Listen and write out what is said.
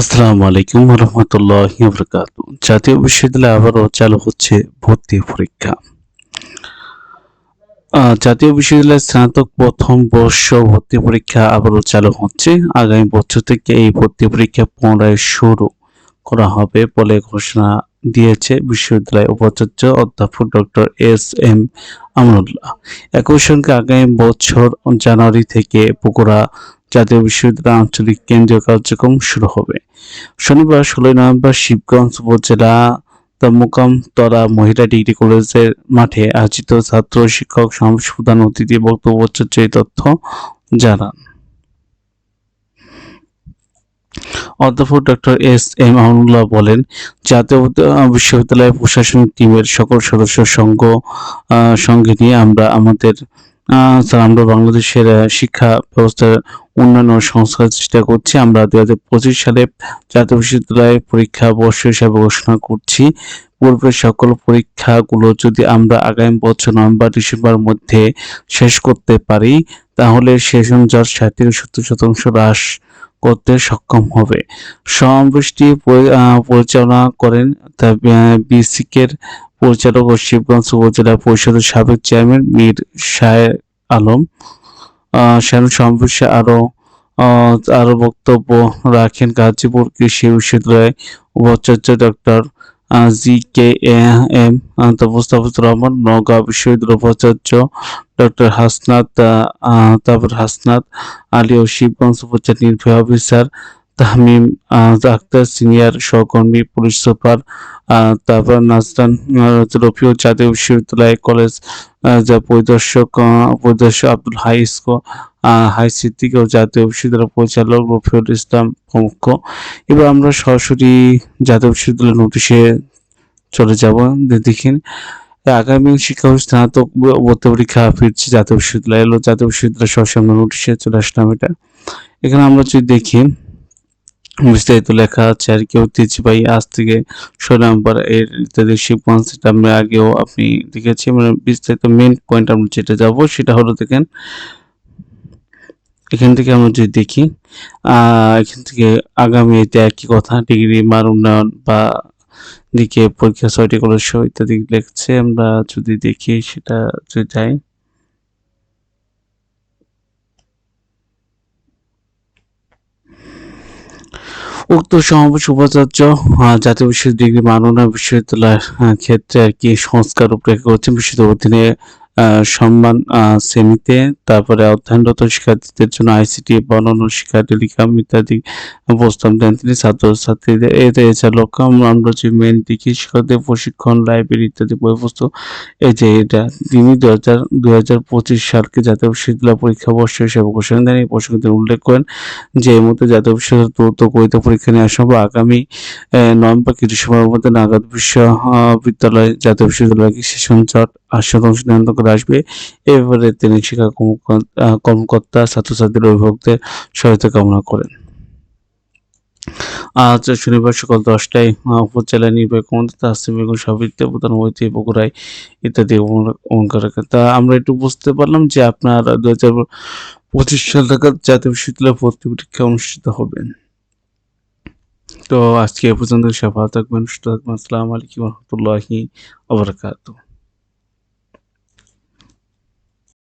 আসসালামু আলাইকুম রহমতুল্লাহি বারাকাতু। জাতীয় বিশ্ববিদ্যালয়ে আবারও চালু হচ্ছে ভর্তি পরীক্ষা। জাতীয় বিশ্ববিদ্যালয়ের স্নাতক প্রথম বর্ষ ভর্তি পরীক্ষা আবারও চালু হচ্ছে। আগামী বছর থেকে এই ভর্তি পরীক্ষা পুনরায় শুরু করা হবে বলে ঘোষণা দিয়েছে বিশ্ববিদ্যালয়ের উপাচার্য অধ্যাপক ডক্টর এস.এম. আমানুল্লাহ। একই সঙ্গে আগামী বছর জানুয়ারি থেকে বগুড়া জাতীয় বিশ্ববিদ্যালয়ের আঞ্চলিক কেন্দ্রীয় কার্যক্রম শুরু হবে। শনিবার ১৬ নভেম্বর শিবগঞ্জ উপজেলা মোকামতলা মহিলা ডিগ্রি কলেজের মাঠে আয়োজিত ছাত্র শিক্ষক সমাবেশে প্রধান অতিথি বক্তব্য উপাচার্য এই তথ্য জানান। অধ্যাপক ডক্টর এস.এম. আমানুল্লাহ বলেন, জাতীয় বিশ্ববিদ্যালয়ের প্রশাসনিক টিমের সকল সদস্য সঙ্গে নিয়ে আমরা বাংলাদেশের শিক্ষা ব্যবস্থার উন্নয়ন ও সংস্কার চেষ্টা করছি। আমরা ২০২৫ সালে জাতীয় বিশ্ববিদ্যালয় পরীক্ষা বর্ষ হিসাবে ঘোষণা করছি। পূর্বের সকল পরীক্ষাগুলো যদি আমরা আগামী বছর নভেম্বর-ডিসেম্বরের মধ্যে শেষ করতে পারি, তাহলে সেশন জট ৬০ থেকে ৭০% হ্রাস করতে সক্ষম হবে। সমাবেশটি পরিচালনা করেন বিসিকের পরিচালক ও শিবগঞ্জ উপজেলা পরিষদের সাবেক চেয়ারম্যান মীর শাহ আলম। সমাবেশে আরো বক্তব্য রাখেন গাজীপুর কৃষি বিশ্ববিদ্যালয়ের উপাচার্য ডক্টর জি.কে.এম. মোস্তাফিজুর রহমান, নওগাঁ বিশ্ববিদ্যালয়ের উপাচার্য ডক্টর হাসনাত আলী ও শিবগঞ্জ উপজেলা নির্বাহী অফিসার তামিম আক্তার, সিনিয়র সহকর্মী পুলিশ সুপার নাজরান রফিউল, জাতীয় বিশ্ববিদ্যালয় কলেজ পরিদর্শক আব্দুল হাই সিদ্দিক ও জাতীয় বিশ্ববিদ্যালয় পরিচালক রফিউল ইসলাম প্রমুখ। এবার আমরা সরাসরি জাতীয় বিশ্ববিদ্যালয়ের নোটিশে চলে যাব। দেখেন, আগামী শিক্ষাবর্ষে স্নাতক ভর্তি পরীক্ষা ফিরছে জাতীয় বিশ্ববিদ্যালয়। জাতীয় বিশ্ববিদ্যালয় সরাসরি আমরা নোটিশে চলে আসলাম। এখানে আমরা যদি দেখি বিস্তারিত লেখা আছে আর কি, ঐতিহ্যবাহী আজ থেকে ১৬ নভেম্বর এর ইত্যাদি শিবগঞ্জ, সেটা আমি আগেও আপনি দেখেছি। মানে বিস্তারিত মেন পয়েন্ট আমরা যেটা যাব সেটা হলো, দেখেন এখান থেকে আমরা যদি দেখি এখান থেকে আগামী এতে একই কথা, ডিগ্রি মান উন্নয়ন বা দিকে পরীক্ষা ৬টি কলেজ ইত্যাদি লিখছে। আমরা যদি দেখি সেটা যদি যাই, উক্ত সমাবেশ উপাচার্য জাতীয় বিশ্ববিদ্যালয় ডিগ্রি মান উন্নয়ন বিশ্ববিদ্যালয়ের ক্ষেত্রে আর কি সংস্কার রূপরেখা করছেন। বিশ্ববিদ্যালয়ের অধীনে সম্মান শ্রেণীতে, তারপরে অধ্যয়নরত শিক্ষার্থীদের জন্য আইসিটি বা অন্যান্য শিক্ষা টেলিকম ইত্যাদি প্রস্তাব দেন তিনি ছাত্রছাত্রীদের। এছাড়া লক্ষ্য আমরা যে মেন দিকে শিক্ষকদের প্রশিক্ষণ, লাইব্রেরি ইত্যাদি বইপুস্তক, এই যে এটা তিনি ২০২৫ সালকে জাতীয় বিশ্ববিদ্যালয় পরীক্ষা বর্ষ হিসেবে ঘোষণা দেন। এই প্রসঙ্গে তিনি উল্লেখ করেন যে এর মধ্যে জাতীয় বিশ্ববিদ্যালয় দ্রুত গতিতে পরীক্ষা নেওয়া সম্ভব। আগামী নভেম্বর কি ডিসেম্বরের মধ্যে নাগাদ জাতীয় বিশ্ববিদ্যালয় সেশন জট ৮% নিয়ন্ত্রণ করে আসবে। এ ব্যাপারে তিনি শিক্ষা কর্মকর্তা, ছাত্রছাত্রীর অভিভাবকদের সহায়তা কামনা করেন। আজ শনিবার সকাল ১০টায় উপজেলা নির্বাহী কর্মকর্তা তাসনিম বেগম সভাপতিত্বে প্রধান অতিথি বগুড়ায় ইত্যাদি তা আমরা একটু বুঝতে পারলাম যে আপনার ২০২৫ সাল নাগাদ জাতীয় বিশ্ববিদ্যালয়ে ভর্তি পরীক্ষা অনুষ্ঠিত হবে। তো আজকে এ পর্যন্ত, সবাই ভালো থাকবেন, সুস্থ থাকবেন। আসসালামু আলাইকুম রহমতুল্লাহি ওয়া বারাকাতুহু।